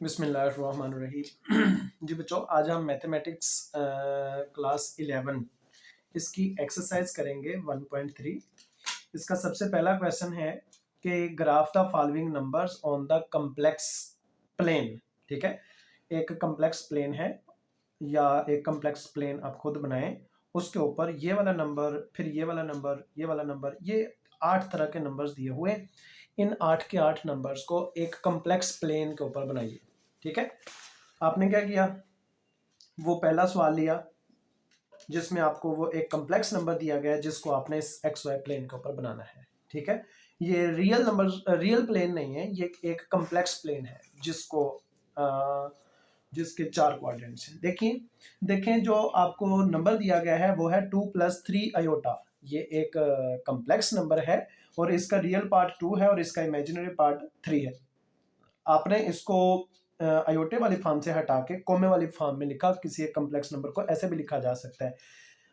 बिस्मिल्लाहिर्रहमानिर्रहीम। जी बच्चों, आज हम मैथमेटिक्स क्लास 11 इसकी एक्सरसाइज करेंगे 1.3। इसका सबसे पहला क्वेश्चन है कि graph the following numbers on the complex plane. ठीक है, एक कम्प्लेक्स प्लेन है या एक कम्प्लेक्स प्लेन आप खुद बनाएं, उसके ऊपर ये वाला नंबर, फिर ये वाला नंबर, ये वाला नंबर, ये 8 तरह के नंबर्स दिए हुए। इन 8 के 8 नंबर्स को एक कम्प्लेक्स प्लेन के ऊपर बनाइए। ठीक है, आपने क्या किया, वो पहला सवाल लिया जिसमें आपको वो एक कम्प्लेक्स नंबर दिया गया है जिसको आपने इस एक्स वाई प्लेन के ऊपर बनाना है। ठीक है, ये रियल नंबर, रियल प्लेन नहीं है, ये एक कम्प्लेक्स प्लेन है जिसको जिसके 4 क्वाड्रेंट्स हैं। देखिए, देखें जो आपको नंबर दिया गया है वो है 2 + 3 आयोटा। ये एक कम्प्लेक्स नंबर है और इसका रियल पार्ट 2 है और इसका इमेजिनरी पार्ट 3 है। आपने इसको अयोटे वाली फॉर्म से हटा के कोमे वाली फॉर्म में लिखा। किसी एक कम्प्लेक्स नंबर को ऐसे भी लिखा जा सकता है।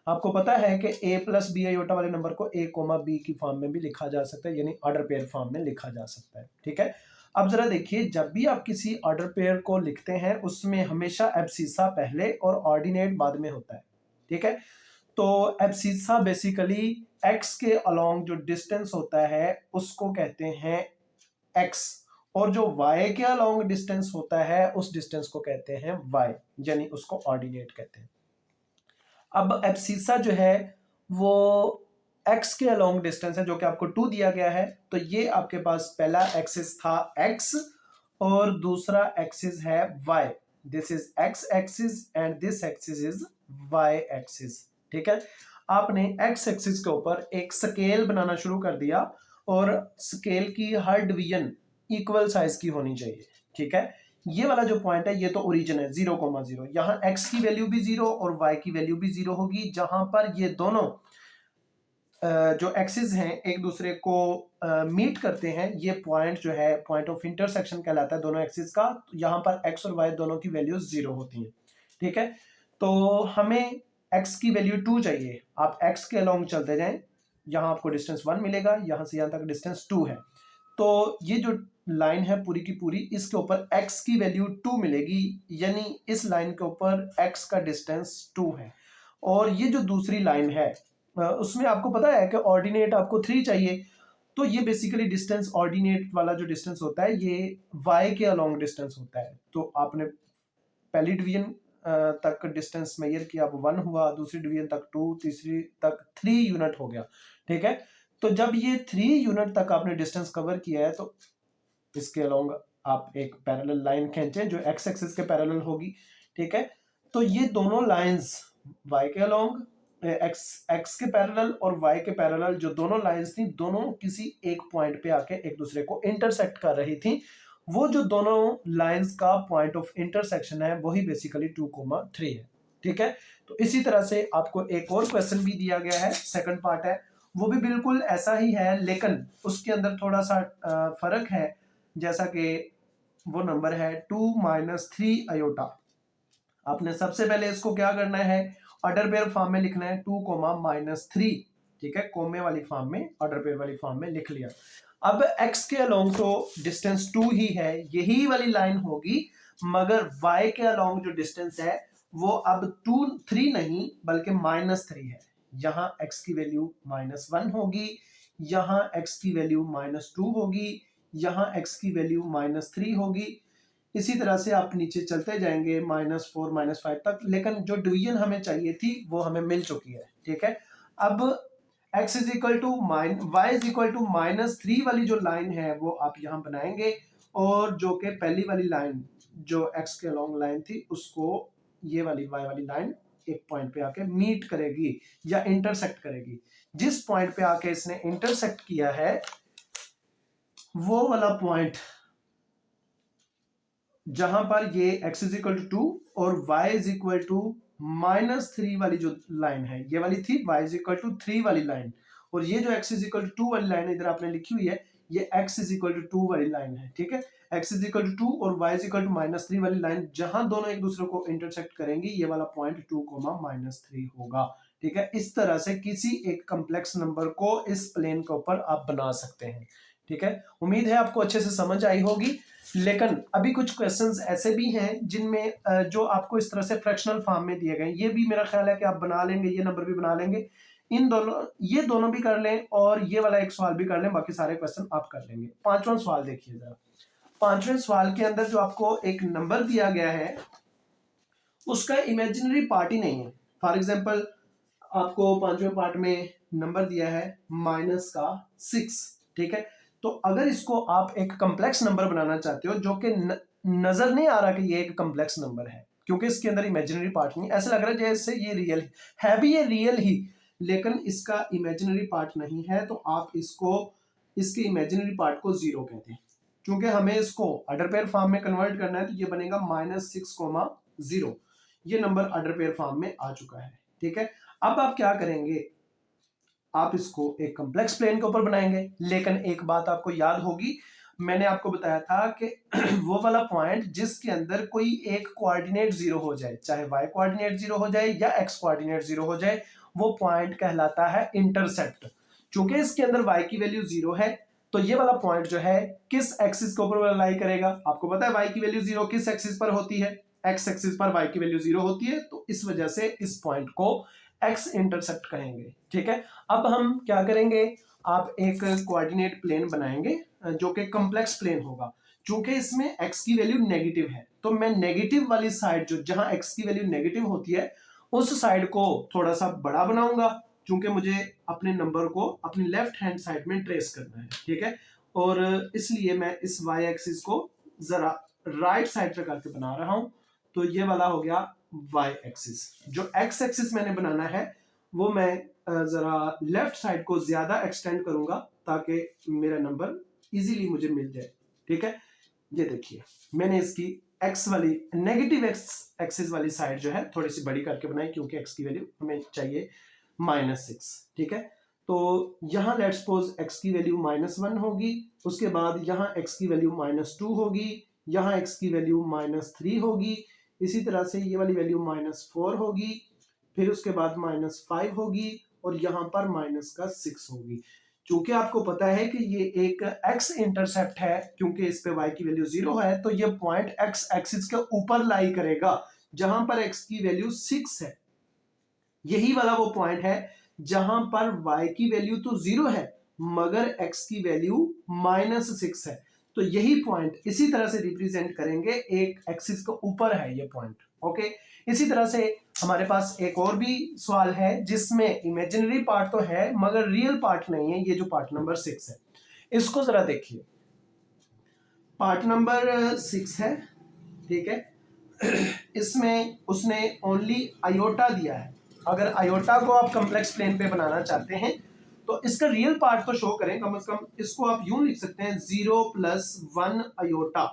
आपको पता है कि a + b आयोटा वाले नंबर को a, b की फॉर्म में भी लिखा जा सकता है, यानी ऑर्डर पेयर फॉर्म में लिखा जा सकता है। ठीक है, अब जरा देखिए, जब भी आप किसी ऑर्डर पेयर को लिखते हैं उसमें हमेशा एब्सिसा पहले और ऑर्डिनेट बाद में होता है। ठीक है, तो एब्सिसा बेसिकली x के अलोंग जो डिस्टेंस होता है उसको कहते हैं x, और जो y के अलोंग डिस्टेंस होता है उस डिस्टेंस को कहते हैं y, यानी उसको ऑर्डिनेट कहते हैं। अब एब्सिसा जो है वो x के अलोंग डिस्टेंस है जो कि आपको 2 दिया गया है। तो ये आपके पास पहला एक्सिस था x और दूसरा एक्सिस है y। This is x axis and this axis is y axis. ठीक है, आपने x एक्सिस के ऊपर एक स्केल बनाना शुरू कर दिया और स्केल की हर डिवीजन इक्वल साइज की होनी चाहिए। ठीक है, ये वाला जो पॉइंट है ये तो ओरिजिन है 0,0। यहाँ x की वैल्यू भी 0 और y की वैल्यू भी 0 होगी। जहां पर ये दोनों जो एक्सिस हैं एक दूसरे को मीट करते हैं, ये पॉइंट जो है पॉइंट ऑफ इंटरसेक्शन कहलाता है दोनों एक्सिस का। तो यहाँ पर x और y दोनों की वैल्यू 0 होती है। ठीक है, तो हमें x की वैल्यू 2 चाहिए। आप x के अलोंग चलते जाएं, यहाँ आपको डिस्टेंस 1 मिलेगा, यहाँ से यहाँ तक डिस्टेंस 2 है। तो ये जो लाइन है पूरी की पूरी, इसके ऊपर x की वैल्यू 2 मिलेगी, यानी इस लाइन के ऊपर x का डिस्टेंस 2 है। और ये जो दूसरी लाइन है उसमें आपको पता है कि ऑर्डिनेट आपको 3 चाहिए। तो ये बेसिकली डिस्टेंस, ऑर्डिनेट वाला जो डिस्टेंस होता है ये y के अलोंग डिस्टेंस होता है। तो आपने पहली डिवीजन तक डिस्टेंस मेजर किया, अब 1 हुआ, दूसरी डिवीजन तक 2, तीसरी तक 3 यूनिट हो गया। ठीक है, तो जब ये 3 यूनिट तक आपने डिस्टेंस कवर किया है तो इसके अलोंग आप एक पैरेलल लाइन खींचें जो x एक्सिस के पैरेलल होगी। ठीक है, तो ये दोनों लाइंस y के अलोंग, x के पैरेलल और y के पैरेलल जो दोनों लाइंस थी, दोनों किसी एक पॉइंट पे आके एक दूसरे को इंटरसेक्ट कर रही थी। वो जो दोनों लाइंस का पॉइंट ऑफ इंटरसेक्शन है वही बेसिकली 2,3 है। ठीक है, तो इसी तरह से आपको एक और क्वेश्चन भी दिया गया है, सेकंड पार्ट है, वो भी बिल्कुल ऐसा ही है लेकिन उसके अंदर थोड़ा सा फर्क है। जैसा कि वो नंबर है 2 - 3 आयोटा। आपने सबसे पहले इसको क्या करना है, ऑर्डर पेयर फॉर्म में लिखना है 2, -3। ठीक है, कोमे वाली फॉर्म में, ऑर्डर पेयर वाली फॉर्म में लिख लिया। अब x के अलोंग तो डिस्टेंस 2 ही है, यही वाली लाइन होगी, मगर y के अलोंग जो डिस्टेंस है वो अब 2, 3 नहीं बल्कि -3 है। यहाँ x की वैल्यू -1 होगी, यहाँ x की वैल्यू -2 होगी, यहाँ x की वैल्यू -3 होगी। इसी तरह से आप नीचे चलते जाएंगे -4, -5 तक, लेकिन जो डिवीजन हमें चाहिए थी वो हमें मिल चुकी है। ठीक है, अब x = y = -3 वाली जो लाइन है वो आप यहाँ बनाएंगे, और जो कि पहली वाली लाइन जो x के अलोंग लाइन थी उसको ये वाली y वाली लाइन एक पॉइंट पे आके मीट करेगी या इंटरसेक्ट करेगी। जिस पॉइंट पे आके इसने इंटरसेक्ट किया है वो वाला पॉइंट जहां पर ये x = 2 और y = -3 वाली जो लाइन है, ये वाली थी y = 3 वाली लाइन, और ये जो x = 2 वाली लाइन इधर आपने लिखी हुई है, ये x = 2 वाली लाइन है। ठीक है, x = 2 और y = -3 वाली लाइन जहां दोनों एक दूसरे को इंटरसेक्ट करेंगी, ये वाला पॉइंट 2, -3 होगा। ठीक है, इस तरह से किसी एक कम्प्लेक्स नंबर को इस प्लेन के ऊपर आप बना सकते हैं। ठीक है, उम्मीद है आपको अच्छे से समझ आई होगी। लेकिन अभी कुछ क्वेश्चंस ऐसे भी हैं जिनमें जो आपको इस तरह से फ्रैक्शनल फॉर्म में दिए गए, ये भी मेरा ख्याल है कि आप बना लेंगे, ये नंबर भी बना लेंगे। इन दोनों, ये दोनों भी कर लें और ये वाला एक सवाल भी कर लें, बाकी सारे क्वेश्चन आप कर लेंगे। पांचवा सवाल देखिए जरा। पांचवें सवाल के अंदर जो आपको एक नंबर दिया गया है उसका इमेजिनरी पार्ट ही नहीं है। फॉर एग्जाम्पल आपको पांचवें पार्ट में नंबर दिया है -6, ठीक है। तो अगर इसको आप एक कम्प्लेक्स नंबर बनाना चाहते हो जो कि नजर नहीं आ रहा कि ये एक कम्प्लेक्स नंबर है, क्योंकि इसके अंदर इमेजिनरी पार्ट नहीं, ऐसा लग रहा है जैसे ये रियल है भी, ये रियल ही, लेकिन इसका इमेजिनरी पार्ट नहीं है, तो आप इसको, इसके इमेजिनरी पार्ट को 0 कहते हैं। क्योंकि हमें इसको अडर पेयर फॉर्म में कन्वर्ट करना है, तो ये बनेगा -6,0। ये नंबर अडर पेयर फॉर्म में आ चुका है, ठीक है। अब आप क्या करेंगे, आप इसको एक कॉम्प्लेक्स प्लेन के ऊपर बनाएंगे। लेकिन एक बात आपको याद होगी, मैंने आपको बताया था कि वो वाला पॉइंट जिसके अंदर कोई एक कोऑर्डिनेट 0 हो जाए, चाहे y कोऑर्डिनेट 0 हो जाए या x कोऑर्डिनेट 0 हो जाए, वो पॉइंट कहलाता है इंटरसेप्ट। चूंकि इसके अंदर y की वैल्यू 0 है, तो ये वाला पॉइंट जो है किस एक्सिस के ऊपर लाई करेगा, आपको पता है y की वैल्यू 0 किस एक्सिस पर होती है, x एक्सिस पर y की वैल्यू 0 होती है, तो इस वजह से इस पॉइंट को x इंटरसेप्ट कहेंगे, ठीक है। अब हम क्या करेंगे, आप एक कोऑर्डिनेट प्लेन बनाएंगे जो कि कॉम्प्लेक्स प्लेन होगा। चूंकि इसमें x की वैल्यू नेगेटिव है, तो मैं नेगेटिव वाली साइड, जो जहां x की वैल्यू नेगेटिव होती है, उस साइड को थोड़ा सा बड़ा बनाऊंगा, क्योंकि मुझे अपने नंबर को अपनी लेफ्ट हैंड साइड में ट्रेस करना है, ठीक है। और इसलिए मैं इस y एक्सिस को जरा राइट साइड पे करके बना रहा हूं। तो ये वाला हो गया y एक्सिस। जो x एक्सिस मैंने बनाना है वो मैं जरा लेफ्ट साइड को ज्यादा एक्सटेंड करूंगा ताकि मेरा नंबर इजीली मुझे मिल जाए, ठीक है। ये देखिए, मैंने इसकी x वाली नेगेटिव एक्सिस वाली साइड जो है थोड़ी सी बड़ी करके बनाई, क्योंकि x की वैल्यू हमें चाहिए -6, ठीक है। तो यहां लेट्स सपोज x की वैल्यू -1 होगी, उसके बाद यहां x की वैल्यू -2 होगी, यहां x की वैल्यू -3 होगी, इसी तरह से ये वाली वैल्यू -4 होगी, फिर उसके बाद -5 होगी, और यहां पर -6 होगी। क्योंकि आपको पता है कि ये एक x इंटरसेप्ट है, क्योंकि इस पे y की वैल्यू 0 है, तो ये पॉइंट x एक्सिस के ऊपर लाई करेगा, जहां पर x की वैल्यू 6 है। यही वाला वो पॉइंट है जहां पर y की वैल्यू तो 0 है, मगर x की वैल्यू -6 है। तो यही पॉइंट इसी तरह से रिप्रेजेंट करेंगे, एक एक्सिस के ऊपर है ये पॉइंट, ओके। इसी तरह से हमारे पास एक और भी सवाल है जिसमें इमेजिनरी पार्ट तो है मगर रियल पार्ट नहीं है, ये जो पार्ट नंबर 6 है, इसको जरा देखिए। पार्ट नंबर 6 है, ठीक है। इसमें उसने ओनली आयोटा दिया है। अगर आयोटा को आप कॉम्प्लेक्स प्लेन पे बनाना चाहते हैं तो इसका रियल पार्ट तो शो करें, कम से कम इसको आप यूं लिख सकते हैं 0+1 आयोटा।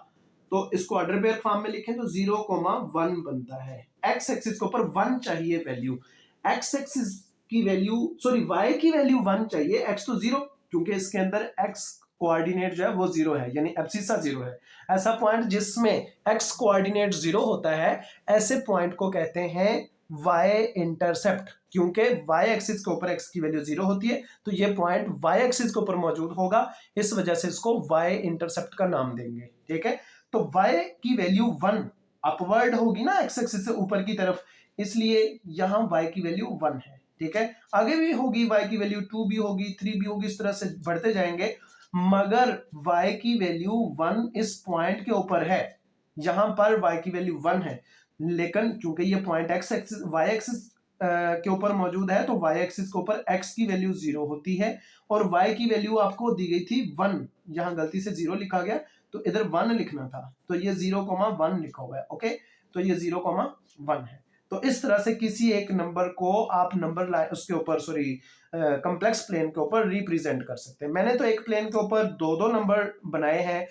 तो इसको अडर पेयर फॉर्म में लिखें तो 0,1 बनता है। एक्स एक्सिस के ऊपर 1 चाहिए वैल्यू, एक्स एक्सिस की वैल्यू, सॉरी y की वैल्यू 1 चाहिए, x तो 0, क्योंकि इसके अंदर x कोऑर्डिनेट जो है वो 0 है, यानी एब्सिसा 0 है। ऐसा पॉइंट जिसमें x कोऑर्डिनेट 0 होता है, ऐसे पॉइंट को कहते हैं y इंटरसेप्ट, क्योंकि y एक्सिस के ऊपर x की वैल्यू 0 होती है, तो ये पॉइंट y एक्सिस के ऊपर मौजूद होगा, इस वजह से इसको y इंटरसेप्ट का नाम देंगे, ठीक है। तो y की वैल्यू 1 अपवर्ड होगी ना, x एक्सिस से ऊपर की तरफ, इसलिए यहां y की वैल्यू 1 है, ठीक है। आगे भी होगी, y की वैल्यू 2 भी होगी, 3 भी होगी, इस तरह से बढ़ते जाएंगे, मगर y की वैल्यू 1 इस पॉइंट के ऊपर है, यहां पर y की वैल्यू 1 है। लेकिन क्योंकि ये point x axis y axis के ऊपर मौजूद है, तो y एक्सिस के ऊपर x की वैल्यू 0 होती है, और y की वैल्यू आपको दी गई थी 1, यहां गलती से 0 लिखा गया, तो इधर 1 लिखना था, तो ये 0,1 लिखा हुआ है, ओके। तो ये 0,1 है। तो इस तरह से किसी एक नंबर को आप नंबर लाइन उसके ऊपर, सॉरी कॉम्प्लेक्स प्लेन के ऊपर रिप्रेजेंट कर सकते हैं। मैंने तो एक प्लेन के ऊपर दो नंबर बनाए हैं,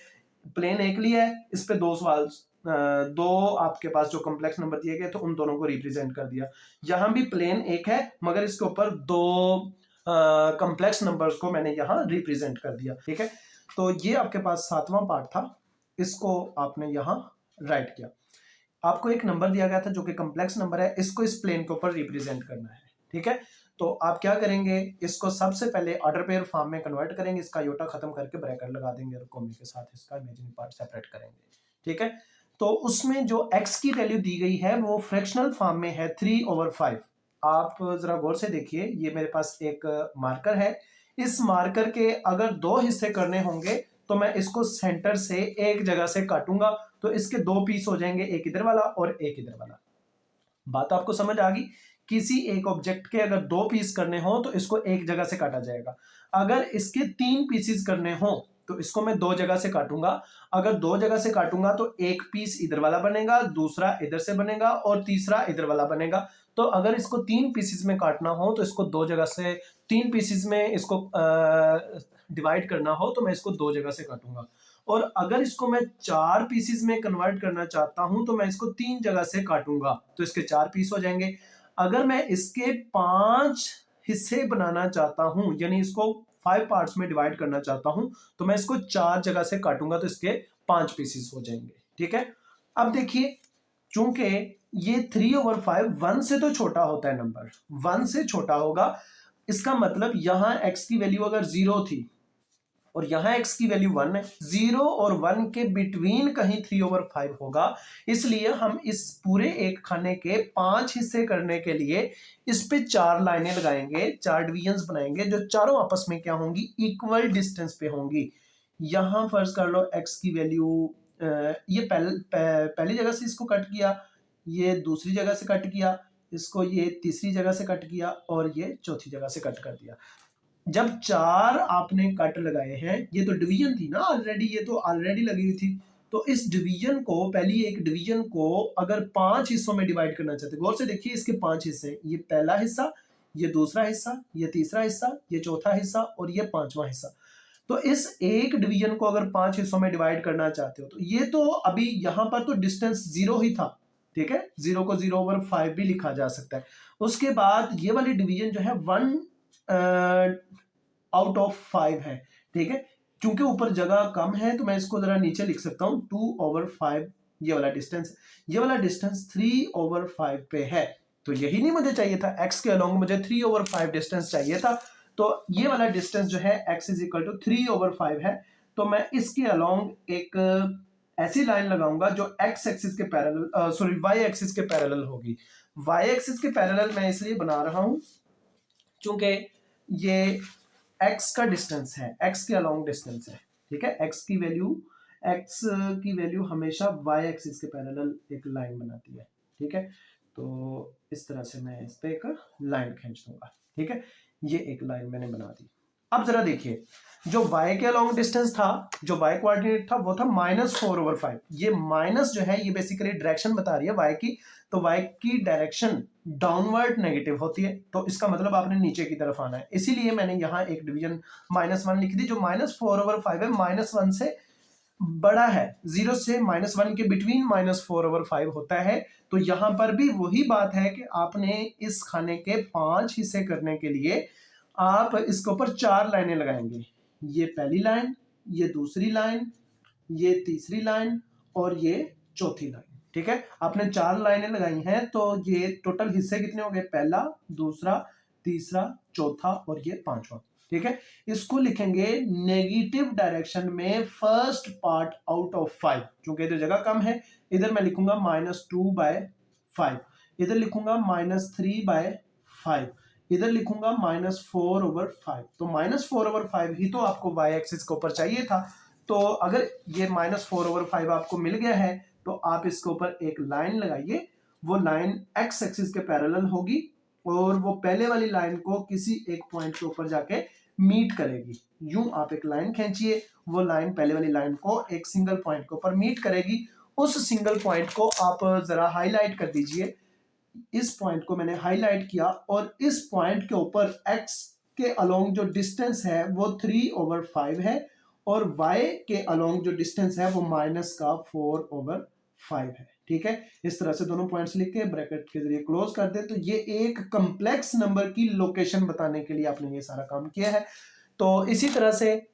प्लेन एक लिया है, इस पे दो सवाल, दो आपके पास जो कॉम्प्लेक्स नंबर दिए गए तो उन दोनों को रिप्रेजेंट कर दिया। यहां भी प्लेन एक है, मगर इसके ऊपर दो कॉम्प्लेक्स नंबर्स को मैंने यहां रिप्रेजेंट कर दिया, ठीक है। तो ये आपके पास 7वां पार्ट था, इसको आपने यहां राइट किया। आपको एक नंबर दिया गया था जो कि कॉम्प्लेक्स नंबर है, इसको इस प्लेन के ऊपर रिप्रेजेंट करना है, ठीक है। तो आप क्या करेंगे, इसको सबसे पहले ऑर्डर पेयर फॉर्म में कन्वर्ट करेंगे, इसका योटा खत्म करके ब्रैकेट लगा देंगे और कॉमा के साथ इसका इमेजिनरी पार्ट सेपरेट करेंगे, ठीक है। तो उसमें जो x की वैल्यू दी गई है वो फ्रैक्शनल फॉर्म में है 3/5। आप जरा गौर से देखिए, ये मेरे पास एक मार्कर है, इस मार्कर के अगर दो हिस्से करने होंगे तो मैं इसको सेंटर से एक जगह से काटूंगा, तो इसके दो पीस हो जाएंगे, एक इधर वाला और एक इधर वाला। बात आपको समझ आ गई। किसी एक ऑब्जेक्ट के अगर दो पीस करने हो तो इसको एक जगह से काटा जाएगा, अगर इसके तीन पीसेस करने हो तो इसको मैं दो जगह से काटूंगा। अगर दो जगह से काटूंगा तो एक पीस इधर वाला बनेगा, दूसरा इधर से बनेगा और तीसरा इधर वाला बनेगा। तो अगर इसको तीन पीसेस में काटना हो तो इसको दो जगह से, तीन पीसेस में इसको डिवाइड करना हो तो मैं इसको दो जगह से काटूंगा। और अगर इसको मैं चार पीसेस में कन्वर्ट करना चाहता हूं तो मैं इसको तीन जगह से काटूंगा, तो इसके चार पीस हो जाएंगे। अगर मैं इसके पांच हिस्से बनाना चाहता हूं, यानी इसको 5 पार्ट्स में डिवाइड करना चाहता हूं, तो मैं इसको चार जगह से काटूंगा, तो इसके 5 पीसेस हो जाएंगे, ठीक है। अब देखिए, चूंकि ये 3/5 1 से तो छोटा होता है, नंबर 1 से छोटा होगा, इसका मतलब यहां x की वैल्यू अगर 0 थी और यहां x की वैल्यू 1 है, 0 और 1 के बिटवीन कहीं 3/5 होगा। इसलिए हम इस पूरे एक खाने के 5 हिस्से करने के लिए इस पे 4 लाइनें लगाएंगे, 4 डिवीजन्स बनाएंगे, जो चारों आपस में क्या होंगी, इक्वल डिस्टेंस पे होंगी। यहां फर्ज कर लो x की वैल्यू, ये पहली जगह से इसको कट किया, ये दूसरी जगह से कट किया, इसको ये तीसरी जगह से कट किया और ये चौथी जगह से कट कर दिया। जब चार आपने कट लगाए हैं, ये तो डिवीजन थी ना ऑलरेडी, ये तो ऑलरेडी लगी हुई थी, तो इस डिवीजन को, पहली एक डिवीजन को अगर 5 हिस्सों में डिवाइड करना चाहते, गौर से देखिए, इसके 5 हिस्से, ये पहला हिस्सा, ये दूसरा हिस्सा, ये तीसरा हिस्सा, ये चौथा हिस्सा और ये पांचवा हिस्सा। तो इस एक डिवीजन को अगर 5 हिस्सों में डिवाइड करना चाहते हो तो ये तो अभी यहां पर तो डिस्टेंस 0 ही था, ठीक है, 0 को 0/5 भी लिखा जा सकता है। उसके बाद ये वाली डिवीजन जो है 1 आउट ऑफ 5 है, ठीक है। क्योंकि ऊपर जगह कम है तो मैं इसको जरा नीचे लिख सकता हूं 2/5, ये वाला डिस्टेंस, ये वाला डिस्टेंस 3/5 पे है। तो यही नहीं मुझे चाहिए था, x के अलोंग मुझे 3/5 डिस्टेंस चाहिए था। तो ये वाला डिस्टेंस जो है x इज इक्वल टू 3/5 है। तो मैं इसके अलोंग एक ऐसी लाइन लगाऊंगा जो x एक्सिस के पैरेलल, सॉरी y एक्सिस के पैरेलल होगी। y एक्सिस के पैरेलल मैं इसलिए बना रहा हूं क्योंकि ये x का डिस्टेंस है, x के अलोंग डिस्टेंस है, ठीक है। x की वैल्यू हमेशा y एक्सिस के पैरेलल एक लाइन बनाती है, ठीक है। तो इस तरह से मैं इस पे एक लाइन खींच दूंगा, ठीक है। ये एक लाइन मैंने बना दी। अब जरा देखिए, जो y के अलोंग डिस्टेंस था, जो y कोऑर्डिनेट था, वो था -4/5। ये माइनस जो है, ये बेसिकली डायरेक्शन बता रही है y की, तो y की डायरेक्शन डाउनवर्ड नेगेटिव होती है, तो इसका मतलब आपने नीचे की तरफ आना है। इसीलिए मैंने यहाँ एक डिवीजन -1 लिख दी, जो -4/5 है, -1 से बड़ा है, 0 से -1 के बिटवीन -4/5 होता है। तो यहां पर भी वही बात है कि आपने इस खाने के 5 हिस्से करने के लिए आप इसके ऊपर 4 लाइनें लगाएंगे, ये पहली लाइन, ये दूसरी लाइन, ये तीसरी लाइन और ये चौथी लाइन, ठीक है। आपने 4 लाइनें लगाई हैं, तो ये टोटल हिस्से कितने हो गए, पहला, दूसरा, तीसरा, चौथा और ये पांचवा, ठीक है। इसको लिखेंगे नेगेटिव डायरेक्शन में फर्स्ट पार्ट आउट ऑफ 5, क्योंकि इधर जगह कम है। इधर मैं लिखूंगा -2/5, इधर लिखूंगा -3/5, इधर लिखूंगा -4/5। तो -4/5 ही तो आपको y एक्सिस के ऊपर चाहिए था। तो अगर ये -4/5 आपको मिल गया है तो आप इसके ऊपर एक लाइन लगाइए, वो लाइन x एक्सिस के पैरेलल होगी और वो पहले वाली लाइन को किसी एक पॉइंट के ऊपर जाके मीट करेगी। यूं आप एक लाइन खींचिए, वो लाइन पहले वाली लाइन को एक सिंगल पॉइंट के ऊपर मीट करेगी। उस सिंगल पॉइंट को आप जरा हाईलाइट कर दीजिए। इस पॉइंट को मैंने हाईलाइट किया और इस पॉइंट के ऊपर x के अलोंग जो डिस्टेंस है वो 3/5 है और y के अलोंग जो डिस्टेंस है वो -4/5 है, ठीक है। इस तरह से दोनों पॉइंट्स लिख के ब्रैकेट के जरिए क्लोज कर दे। तो ये एक कॉम्प्लेक्स नंबर की लोकेशन बताने के लिए आपने ये सारा काम किया है। तो इसी तरह से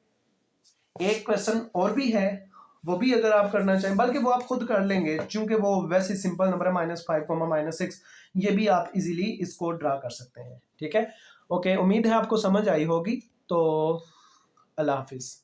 एक क्वेश्चन और भी है, वो भी अगर आप करना चाहें, बल्कि वो आप खुद कर लेंगे क्योंकि वो वैसे सिंपल नंबर है, -5, -6, ये भी आप इजीली इसको ड्रा कर सकते हैं, ठीक है। ओके, उम्मीद है आपको समझ आई होगी। तो अल्लाह हाफिज़।